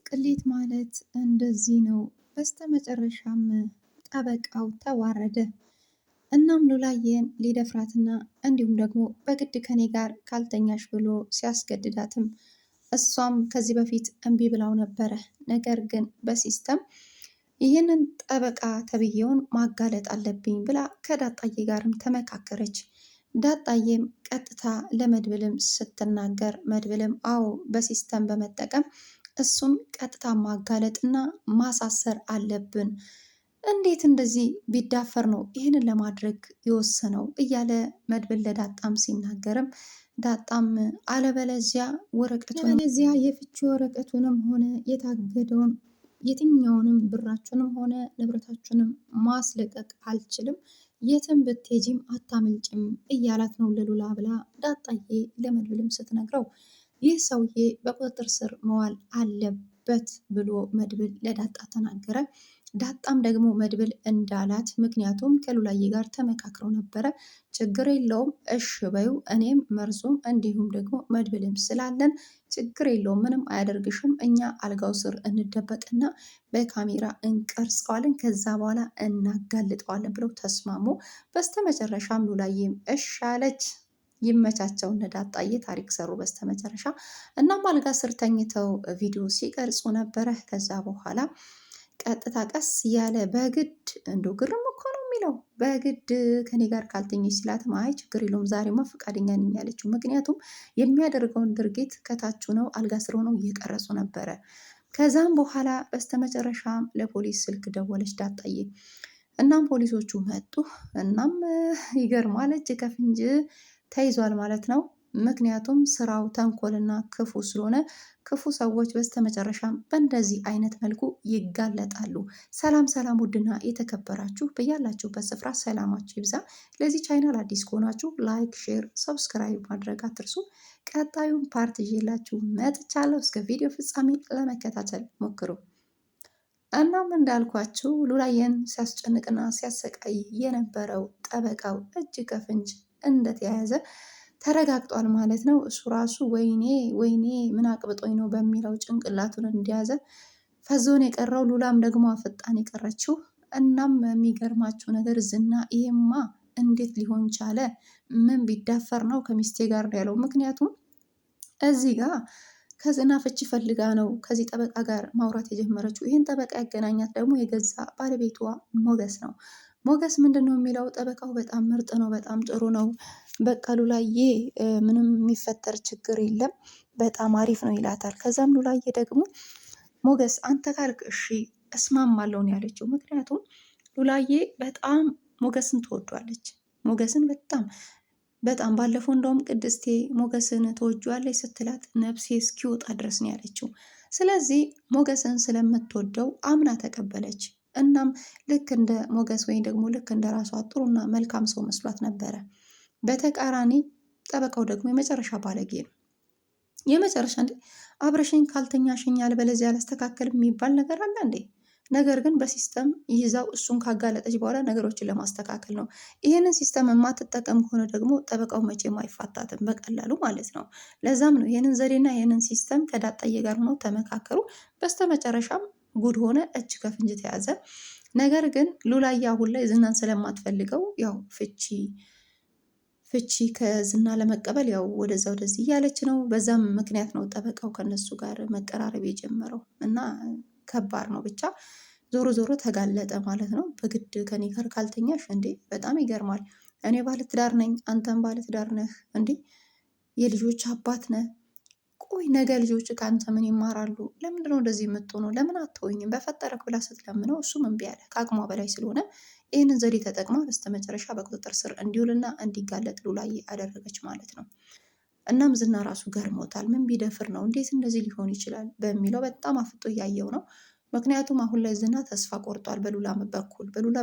ቅሌት ማለት እንደዚህ ነው። በስተመጨረሻም ጠበቃው ተዋረደ። እናም ሉላዬን ሊደፍራትና እንዲሁም ደግሞ በግድ ከኔ ጋር ካልተኛሽ ብሎ ሲያስገድዳትም እሷም ከዚህ በፊት እምቢ ብላው ነበረ። ነገር ግን በሲስተም ይህንን ጠበቃ ተብዬውን ማጋለጥ አለብኝ ብላ ከዳጣዬ ጋርም ተመካከረች። ዳጣዬም ቀጥታ ለመድብልም ስትናገር መድብልም አዎ በሲስተም በመጠቀም እሱን ቀጥታ ማጋለጥና ማሳሰር አለብን። እንዴት እንደዚህ ቢዳፈር ነው ይህንን ለማድረግ የወሰነው እያለ መድብል ለዳጣም ሲናገርም ዳጣም አለበለዚያ የፍቺ ወረቀቱንም ሆነ የታገደውን የትኛውንም ብራችሁንም ሆነ ንብረታችሁንም ማስለቀቅ አልችልም፣ የትም ብትሄጂም አታመልጭም እያላት ነው ለሉላ ብላ ዳጣዬ ለመድብልም ስትነግረው ይህ ሰውዬ በቁጥጥር ስር መዋል አለበት ብሎ መድብል ለዳጣ ተናገረ። ዳጣም ደግሞ መድብል እንዳላት ምክንያቱም ከሉላዬ ጋር ተመካክረው ነበረ። ችግር የለውም እሽ በዩ እኔም መርዙም እንዲሁም ደግሞ መድብልም ስላለን ችግር የለውም ምንም አያደርግሽም፣ እኛ አልጋው ስር እንደበቅና በካሜራ እንቀርጸዋለን ከዛ በኋላ እናጋልጠዋለን ብለው ተስማሙ። በስተመጨረሻም ሉላዬም እሽ አለች። ይመቻቸው እነ ዳጣዬ ታሪክ ሰሩ በስተመጨረሻ። እናም አልጋ ስር ተኝተው ቪዲዮ ሲቀርጹ ነበረ። ከዛ በኋላ ቀጥታ ቀስ እያለ በግድ እንዶ ግርም እኮ ነው የሚለው በግድ ከኔ ጋር ካልተኘች ሲላትም አይ ችግር የለውም ዛሬማ ፈቃደኛ ነኝ ያለችው። ምክንያቱም የሚያደርገውን ድርጊት ከታች ነው አልጋ ስር ሆነው እየቀረጹ ነበረ። ከዛም በኋላ በስተመጨረሻም ለፖሊስ ስልክ ደወለች ዳጣዬ። እናም ፖሊሶቹ መጡ። እናም ይገርማል እጅ ከፍንጅ ተይዟል ማለት ነው። ምክንያቱም ስራው ተንኮልና ክፉ ስለሆነ ክፉ ሰዎች በስተመጨረሻም በእንደዚህ አይነት መልኩ ይጋለጣሉ። ሰላም ሰላም! ውድና የተከበራችሁ በያላችሁበት ስፍራ ሰላማችሁ ይብዛ። ለዚህ ቻይናል አዲስ ከሆናችሁ ላይክ፣ ሼር፣ ሰብስክራይብ ማድረግ አትርሱ። ቀጣዩን ፓርት ይዤላችሁ መጥቻለሁ። እስከ ቪዲዮ ፍጻሜ ለመከታተል ሞክሩ። እናም እንዳልኳችሁ ሉላዬን ሲያስጨንቅና ሲያሰቃይ የነበረው ጠበቃው እጅ ከፍንጅ እንደተያያዘ ተረጋግጧል ማለት ነው። እሱ ራሱ ወይኔ ወይኔ ምን አቅብጦኝ ነው በሚለው ጭንቅላቱን እንደያዘ ፈዞን የቀረው፣ ሉላም ደግሞ አፍጣን የቀረችው። እናም የሚገርማችሁ ነገር ዝና ይሄማ እንዴት ሊሆን ቻለ? ምን ቢዳፈር ነው ከሚስቴ ጋር ያለው? ምክንያቱም እዚህ ጋር ከዝና ፍቺ ፈልጋ ነው ከዚህ ጠበቃ ጋር ማውራት የጀመረችው። ይህን ጠበቃ ያገናኛት ደግሞ የገዛ ባለቤቷ ሞገስ ነው። ሞገስ ምንድን ነው የሚለው? ጠበቃው በጣም ምርጥ ነው፣ በጣም ጥሩ ነው፣ በቃ ሉላዬ ምንም የሚፈጠር ችግር የለም፣ በጣም አሪፍ ነው ይላታል። ከዛም ሉላዬ ደግሞ ሞገስ አንተ ካልክ እሺ እስማማለሁ ነው ያለችው። ምክንያቱም ሉላዬ በጣም ሞገስን ትወዷለች። ሞገስን በጣም በጣም ባለፈው እንደውም ቅድስቴ ሞገስን ትወጇለች ስትላት ነፍሴ እስኪወጣ ድረስ ነው ያለችው። ስለዚህ ሞገስን ስለምትወደው አምና ተቀበለች። እናም ልክ እንደ ሞገስ ወይም ደግሞ ልክ እንደ ራሷ ጥሩና መልካም ሰው መስሏት ነበረ። በተቃራኒ ጠበቃው ደግሞ የመጨረሻ ባለጌ ነው። የመጨረሻ እንዴ አብረሽኝ ካልተኛሽኝ አልበለዚያ አላስተካከል የሚባል ነገር አለ እንዴ? ነገር ግን በሲስተም ይዛው እሱን ካጋለጠች በኋላ ነገሮችን ለማስተካከል ነው። ይህንን ሲስተም የማትጠቀም ከሆነ ደግሞ ጠበቃው መቼም አይፋታትም በቀላሉ ማለት ነው። ለዛም ነው ይህንን ዘዴና ይህንን ሲስተም ከዳጣዬ ጋር ሆነው ተመካከሩ። በስተመጨረሻም ጉድ ሆነ፣ እጅ ከፍንጅ ተያዘ። ነገር ግን ሉላዬ አሁን ላይ ዝናን ስለማትፈልገው ያው ፍቺ ከዝና ለመቀበል ያው ወደዛ ወደዚህ እያለች ነው። በዛም ምክንያት ነው ጠበቃው ከነሱ ጋር መቀራረብ የጀመረው እና ከባድ ነው። ብቻ ዞሮ ዞሮ ተጋለጠ ማለት ነው። በግድ ከኔ ጋር ካልተኛሽ እንዴ! በጣም ይገርማል። እኔ ባለትዳር ነኝ፣ አንተም ባለትዳር ነህ እንዴ! የልጆች አባት ነህ። ቆይ ነገ ልጆች ከአንተ ምን ይማራሉ? ለምንድን ነው እንደዚህ የምትሆነው? ለምን አትወኝም? በፈጠረክ ብላ ስትለምነው እሱም እምቢ አለ። ከአቅሟ በላይ ስለሆነ ይህንን ዘዴ ተጠቅማ በስተመጨረሻ በቁጥጥር ስር እንዲውልና እንዲጋለጥ ሉላዬ አደረገች ማለት ነው። እናም ዝና ራሱ ገርሞታል። ምን ቢደፍር ነው እንዴት እንደዚህ ሊሆን ይችላል በሚለው በጣም አፍጦ እያየው ነው። ምክንያቱም አሁን ላይ ዝና ተስፋ ቆርጧል። በሉላ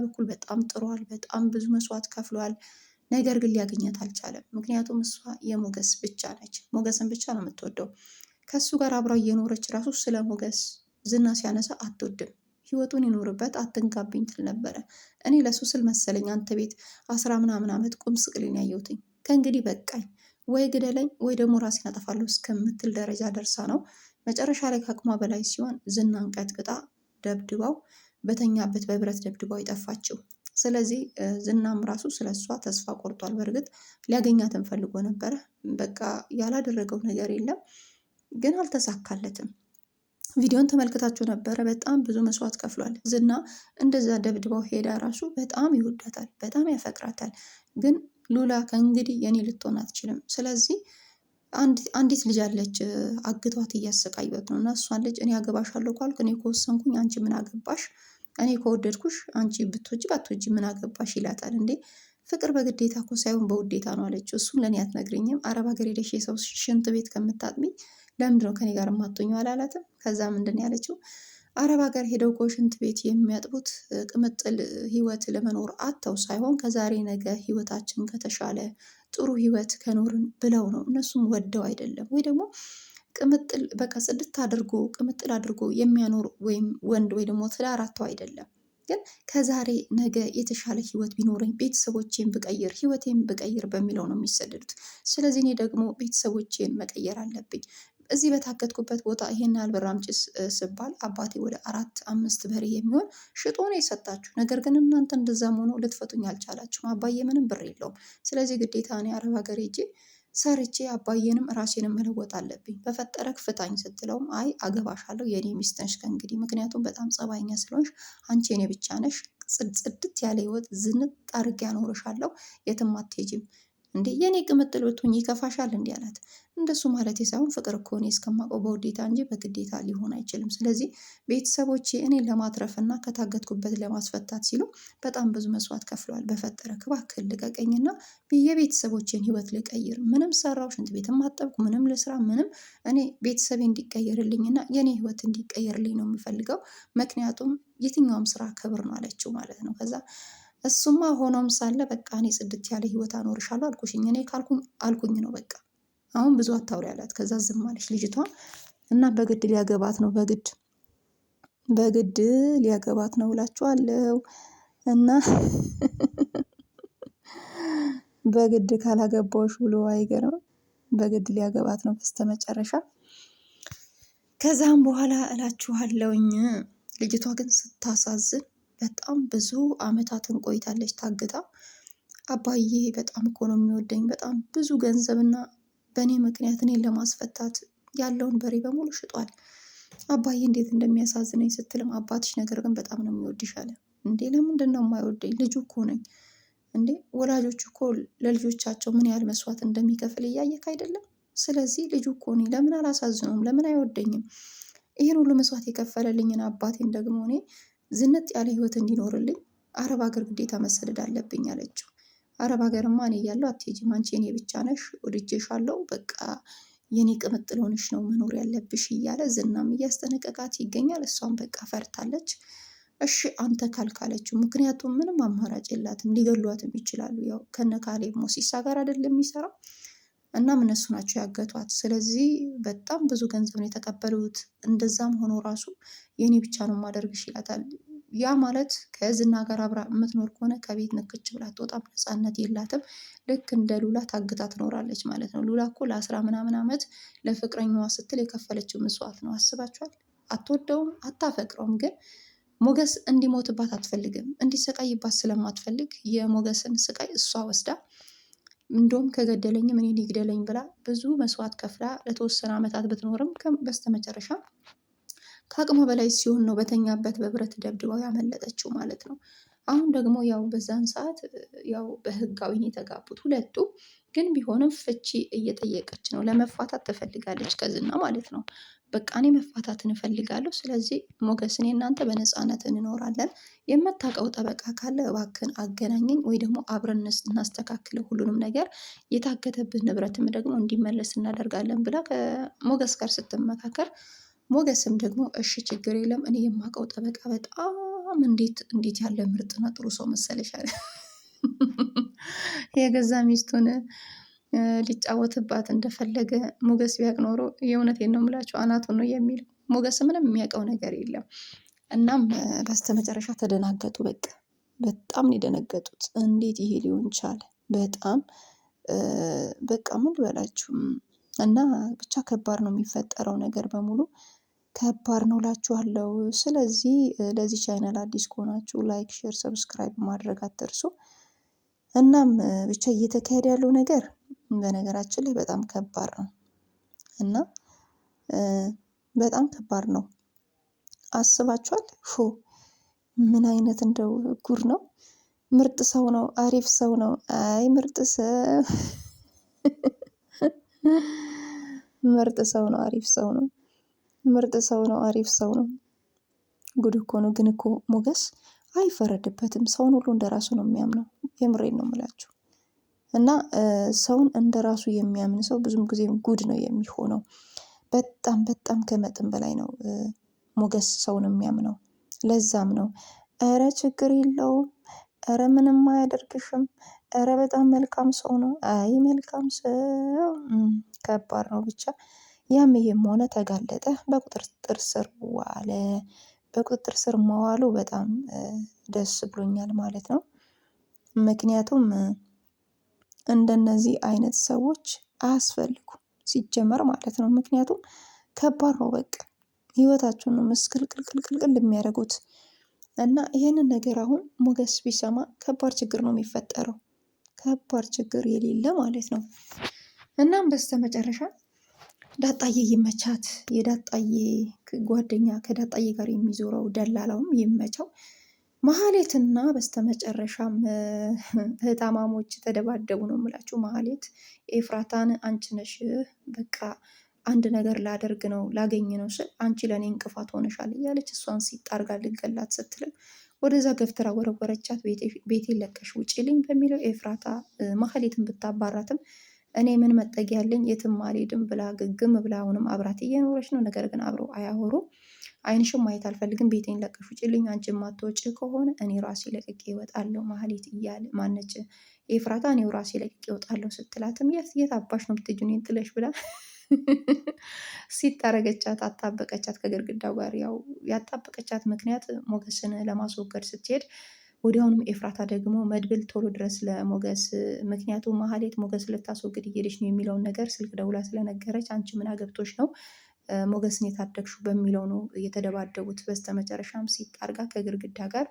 በኩል በጣም ጥሯል። በጣም ብዙ መስዋዕት ከፍሏል። ነገር ግን ሊያገኛት አልቻለም። ምክንያቱም እሷ የሞገስ ብቻ ነች። ሞገስን ብቻ ነው የምትወደው። ከእሱ ጋር አብራ እየኖረች ራሱ ስለ ሞገስ ዝና ሲያነሳ አትወድም። ህይወቱን ይኖርበት አትንካብኝ ትል ነበረ። እኔ ለሱ ስል መሰለኝ አንተ ቤት 10 ምናምን ዓመት ቁም ስቅልን ያየሁትኝ። ከእንግዲህ በቃኝ፣ ወይ ግደለኝ ወይ ደግሞ ራሴን አጠፋለሁ እስከምትል ደረጃ ደርሳ ነው መጨረሻ ላይ ከአቅሟ በላይ ሲሆን ዝናን ቀጥቅጣ ደብድባው በተኛበት በብረት ደብድባው የጠፋችው። ስለዚህ ዝናም ራሱ ስለ እሷ ተስፋ ቆርጧል። በእርግጥ ሊያገኛትን ፈልጎ ነበረ። በቃ ያላደረገው ነገር የለም፣ ግን አልተሳካለትም። ቪዲዮን ተመልክታችሁ ነበረ። በጣም ብዙ መስዋዕት ከፍሏል። ዝና እንደዛ ደብድባው ሄዳ ራሱ በጣም ይወዳታል፣ በጣም ያፈቅራታል። ግን ሉላ ከእንግዲህ የኔ ልትሆን አትችልም። ስለዚህ አንዲት ልጅ አለች አግቷት እያሰቃዩት ነው። እና እሷን ልጅ እኔ አገባሻለሁ ካልኩ እኔ ከወሰንኩኝ አንቺ ምን አገባሽ? እኔ ከወደድኩሽ አንቺ ብትወጂ ባትወጂ ምን አገባሽ ይላታል። እንዴ ፍቅር በግዴታ እኮ ሳይሆን በውዴታ ነው አለችው። እሱም ለእኔ አትነግሪኝም? አረብ ሀገር ሄደሽ የሰው ሽንት ቤት ከምታጥቢ ለምንድን ነው ከኔ ጋር የማትሆኚው አላላትም? ከዛ ምንድን ያለችው አረብ ሀገር ሄደው እኮ ሽንት ቤት የሚያጥቡት ቅምጥል ህይወት ለመኖር አጥተው ሳይሆን ከዛሬ ነገ ህይወታችን ከተሻለ ጥሩ ህይወት ከኖርን ብለው ነው። እነሱም ወደው አይደለም። ወይ ደግሞ ቅምጥል በቃ ጽድት አድርጎ ቅምጥል አድርጎ የሚያኖር ወይም ወንድ ወይ ደግሞ ትዳር አጥተው አይደለም። ግን ከዛሬ ነገ የተሻለ ህይወት ቢኖረኝ ቤተሰቦቼን ብቀይር ህይወቴን ብቀይር በሚለው ነው የሚሰደዱት። ስለዚህ እኔ ደግሞ ቤተሰቦቼን መቀየር አለብኝ። እዚህ በታገትኩበት ቦታ ይሄን ያህል ብር አምጪ ስባል አባቴ ወደ 4-5 በሬ የሚሆን ሽጦ ነው የሰጣችሁ። ነገር ግን እናንተ እንደዛም ሆኖ ልትፈቱኝ አልቻላችሁም። አባዬ ምንም ብር የለውም። ስለዚህ ግዴታ እኔ አረብ ሀገር ሄጄ ሰርቼ አባዬንም ራሴንም መለወጥ አለብኝ። በፈጠረክ ፍታኝ ስትለውም አይ አገባሻለሁ፣ የኔ ሚስት ነሽ ከእንግዲህ፣ ምክንያቱም በጣም ጸባይኛ ስለሆንሽ አንቺ የኔ ብቻ ነሽ፣ ጽድት ያለ ህይወት ዝንጥ አድርጌ አኖርሻለሁ፣ የትም አትሄጂም። እንዴ የኔ ቅምጥል ብትሆኝ ይከፋሻል? እንዲ አላት። እንደሱ ማለት ሳይሆን ፍቅር እኮ እኔ እስከማውቀው በውዴታ እንጂ በግዴታ ሊሆን አይችልም። ስለዚህ ቤተሰቦቼ እኔን ለማትረፍና ከታገትኩበት ለማስፈታት ሲሉ በጣም ብዙ መስዋዕት ከፍለዋል። በፈጠረ እባክህን ልቀቀኝና የቤተሰቦቼን ህይወት ልቀይር። ምንም ሰራው፣ ሽንት ቤትም አጠብኩ፣ ምንም ልስራ፣ ምንም እኔ ቤተሰቤ እንዲቀየርልኝና የኔ ህይወት እንዲቀየርልኝ ነው የምፈልገው። ምክንያቱም የትኛውም ስራ ክብር ነው አለችው ማለት ነው። ከዛ እሱማ ሆኖም ሳለ በቃ እኔ ጽድት ያለ ህይወት አኖርሻለሁ አልኩሽኝ፣ እኔ አልኩኝ ነው በቃ አሁን ብዙ አታውሪ አላት። ከዛ ዝም አለች ልጅቷ እና በግድ ሊያገባት ነው፣ በግድ ሊያገባት ነው እላችኋለሁ። እና በግድ ካላገባዎች ብሎ አይገርም፣ በግድ ሊያገባት ነው በስተመጨረሻ። ከዛም በኋላ እላችኋለሁኝ ልጅቷ ግን ስታሳዝን በጣም ብዙ አመታትን ቆይታለች ታግታ። አባዬ በጣም እኮ ነው የሚወደኝ፣ በጣም ብዙ ገንዘብና በእኔ ምክንያት እኔን ለማስፈታት ያለውን በሬ በሙሉ ሽጧል። አባዬ እንዴት እንደሚያሳዝነኝ ስትልም አባትሽ ነገር ግን በጣም ነው የሚወድሽ አለ። እንዴ ለምንድን ነው የማይወደኝ? ልጁ እኮ ነኝ እንዴ። ወላጆች እኮ ለልጆቻቸው ምን ያህል መስዋዕት እንደሚከፍል እያየክ አይደለም? ስለዚህ ልጁ እኮ ነኝ፣ ለምን አላሳዝነውም? ለምን አይወደኝም? ይህን ሁሉ መስዋዕት የከፈለልኝን አባቴን ደግሞ እኔ ዝንጥ ያለ ህይወት እንዲኖርልኝ አረብ ሀገር ግዴታ መሰደድ አለብኝ አለችው። አረብ ሀገርማ እኔ እያለሁ አትሄጂም፣ አንቺ የኔ ብቻ ነሽ፣ ወድጄሻለሁ፣ በቃ የኔ ቅምጥል ሆነሽ ነው መኖር ያለብሽ እያለ ዝናም እያስጠነቀቃት ይገኛል። እሷም በቃ ፈርታለች። እሺ አንተ ካልካለችው፣ ምክንያቱም ምንም አማራጭ የላትም፣ ሊገሏትም ይችላሉ። ያው ከነ ካሌብ ሞሲሳ ጋር አይደለም የሚሰራው፣ እናም እነሱ ናቸው ያገቷት። ስለዚህ በጣም ብዙ ገንዘብ ነው የተቀበሉት። እንደዛም ሆኖ ራሱ የኔ ብቻ ነው ማደርግሽ ይላታል። ያ ማለት ከዝና ጋር አብራ የምትኖር ከሆነ ከቤት ንክች ብላ አትወጣም፣ ነፃነት የላትም። ልክ እንደ ሉላ ታግታ ትኖራለች ማለት ነው። ሉላ እኮ ለ10 ምናምን ዓመት ለፍቅረኛዋ ስትል የከፈለችው መስዋዕት ነው። አስባችኋል? አትወደውም፣ አታፈቅረውም። ግን ሞገስ እንዲሞትባት አትፈልግም። እንዲሰቃይባት ስለማትፈልግ የሞገስን ስቃይ እሷ ወስዳ እንደውም ከገደለኝም እኔን ይግደለኝ ብላ ብዙ መስዋዕት ከፍላ ለተወሰነ ዓመታት ብትኖርም በስተመጨረሻ ከአቅሟ በላይ ሲሆን ነው በተኛበት በብረት ደብድባው ያመለጠችው ማለት ነው። አሁን ደግሞ ያው በዛን ሰዓት ያው በህጋዊ የተጋቡት ሁለቱ፣ ግን ቢሆንም ፍቺ እየጠየቀች ነው። ለመፋታት ትፈልጋለች ከዝና ማለት ነው። በቃ እኔ መፋታትን እፈልጋለሁ። ስለዚህ ሞገስ እኔ እናንተ በነፃነት እንኖራለን። የምታውቀው ጠበቃ ካለ እባክን አገናኘኝ፣ ወይ ደግሞ አብረን እናስተካክለው ሁሉንም ነገር፣ የታገተብን ንብረትም ደግሞ እንዲመለስ እናደርጋለን ብላ ከሞገስ ጋር ስትመካከር፣ ሞገስም ደግሞ እሺ ችግር የለም እኔ የማውቀው ጠበቃ በጣም እንዴት ያለ ምርጥና ጥሩ ሰው መሰለሻል። የገዛ ሚስቱን ሊጫወትባት እንደፈለገ ሞገስ ቢያውቅ ኖሮ የእውነቴን ነው የምላቸው አናቱን ነው የሚለው። ሞገስ ምንም የሚያውቀው ነገር የለም። እናም በስተመጨረሻ ተደናገጡ። በጣም ነው የደነገጡት። እንዴት ይሄ ሊሆን ቻለ? በጣም በቃ ምን ልበላችሁ፣ እና ብቻ ከባድ ነው የሚፈጠረው ነገር በሙሉ ከባድ ነው እላችኋለሁ። ስለዚህ ለዚህ ቻይናል አዲስ ከሆናችሁ ላይክ፣ ሼር፣ ሰብስክራይብ ማድረግ አትርሱ። እናም ብቻ እየተካሄደ ያለው ነገር በነገራችን ላይ በጣም ከባድ ነው እና በጣም ከባድ ነው። አስባችኋል? ምን አይነት እንደው ጉር ነው! ምርጥ ሰው ነው፣ አሪፍ ሰው ነው። አይ ምርጥ ሰው ምርጥ ሰው ነው፣ አሪፍ ሰው ነው። ምርጥ ሰው ነው፣ አሪፍ ሰው ነው። ጉድ እኮ ነው። ግን እኮ ሞገስ አይፈረድበትም። ሰውን ሁሉ እንደራሱ ነው የሚያምነው። የምሬን ነው የምላችሁ። እና ሰውን እንደራሱ የሚያምን ሰው ብዙም ጊዜ ጉድ ነው የሚሆነው። በጣም በጣም ከመጠን በላይ ነው ሞገስ ሰውን የሚያምነው። ለዛም ነው እረ ችግር የለውም፣ እረ ምንም አያደርግሽም፣ እረ በጣም መልካም ሰው ነው። አይ መልካም ሰው ከባድ ነው ብቻ። ያም ይሄም ሆነ ተጋለጠ፣ በቁጥጥር ስር ዋለ። በቁጥጥር ስር መዋሉ በጣም ደስ ብሎኛል ማለት ነው። ምክንያቱም እንደነዚህ አይነት ሰዎች አያስፈልጉም ሲጀመር ማለት ነው። ምክንያቱም ከባድ ነው፣ በቃ ህይወታቸውን ነው ምስቅልቅልቅልቅል የሚያደርጉት። እና ይሄንን ነገር አሁን ሞገስ ቢሰማ ከባድ ችግር ነው የሚፈጠረው፣ ከባድ ችግር የሌለ ማለት ነው። እናም በስተመጨረሻ ዳጣዬ ይመቻት፣ የዳጣዬ ጓደኛ ከዳጣዬ ጋር የሚዞረው ደላላውም ይመቸው። መሀሌትና በስተመጨረሻም እህታማሞች ተደባደቡ ነው የምላችሁ። መሀሌት ኤፍራታን አንቺ ነሽ በቃ አንድ ነገር ላደርግ ነው ላገኝ ነው ስል አንቺ ለእኔ እንቅፋት ሆነሻል እያለች እሷን ሲጣርጋ ልገላት ስትልም ወደዛ ገፍትራ ወረወረቻት። ቤቴን ለቀሽ ውጪልኝ በሚለው ኤፍራታ መሀሌትን ብታባራትም እኔ ምን መጠጊያ ያለኝ የትም አልሄድም ብላ ግግም ብላ አሁንም አብራት እየኖረች ነው። ነገር ግን አብረው አያወሩም። አይንሽም ማየት አልፈልግም፣ ቤቴን ለቀሽ ውጪልኝ፣ አንቺ ማትወጪ ከሆነ እኔ ራሴ ለቅቄ እወጣለሁ መሀሌት እያለ ማነች ኤፍራታ እኔው ራሴ ለቅቄ እወጣለሁ ስትላትም የት አባሽ ነው የምትሄጂው እኔን ጥለሽ ብላ ሲታረገቻት አጣበቀቻት ከግድግዳው ጋር። ያው ያጣበቀቻት ምክንያት ሞገስን ለማስወገድ ስትሄድ ወዲያውኑም ኤፍራታ ደግሞ መድብል ቶሎ ድረስ ለሞገስ ምክንያቱም መሀሌት ሞገስ ልታስወግድ እየሄደች ነው የሚለውን ነገር ስልክ ደውላ ስለነገረች አንቺ ምን አገብቶች ነው ሞገስን የታደግሹ በሚለው ነው የተደባደቡት። በስተመጨረሻም ሲጣርጋ ከግድግዳ ጋር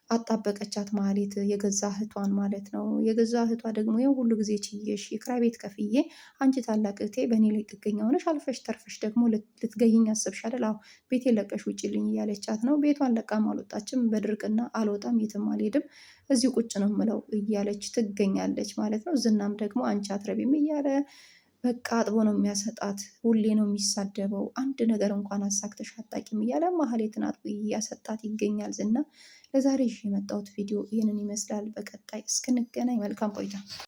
አጣበቀቻት መሀሌት የገዛ እህቷን ማለት ነው። የገዛ እህቷ ደግሞ ይኸው ሁሉ ጊዜ ችዬሽ የክራይ ቤት ከፍዬ አንቺ ታላቅ እህቴ በእኔ ላይ ጥገኛ ሆነሽ አልፈሽ ተርፈሽ ደግሞ ልትገይኝ አሰብሽ አይደል? አዎ ቤቴን ለቀሽ ውጪልኝ እያለቻት ነው። ቤቷን ለቃም አልወጣችም። በድርቅና አልወጣም የትም አልሄድም እዚሁ ቁጭ ነው ምለው እያለች ትገኛለች ማለት ነው። ዝናም ደግሞ አንቺ አትረቢም እያለ በቃ አጥቦ ነው የሚያሰጣት። ሁሌ ነው የሚሳደበው። አንድ ነገር እንኳን አሳክተሽ አታውቂም እያለ መሀሌትን አጥቦ እያሰጣት ይገኛል ዝና። ለዛሬ ይዤ የመጣሁት ቪዲዮ ይህንን ይመስላል። በቀጣይ እስክንገናኝ መልካም ቆይታ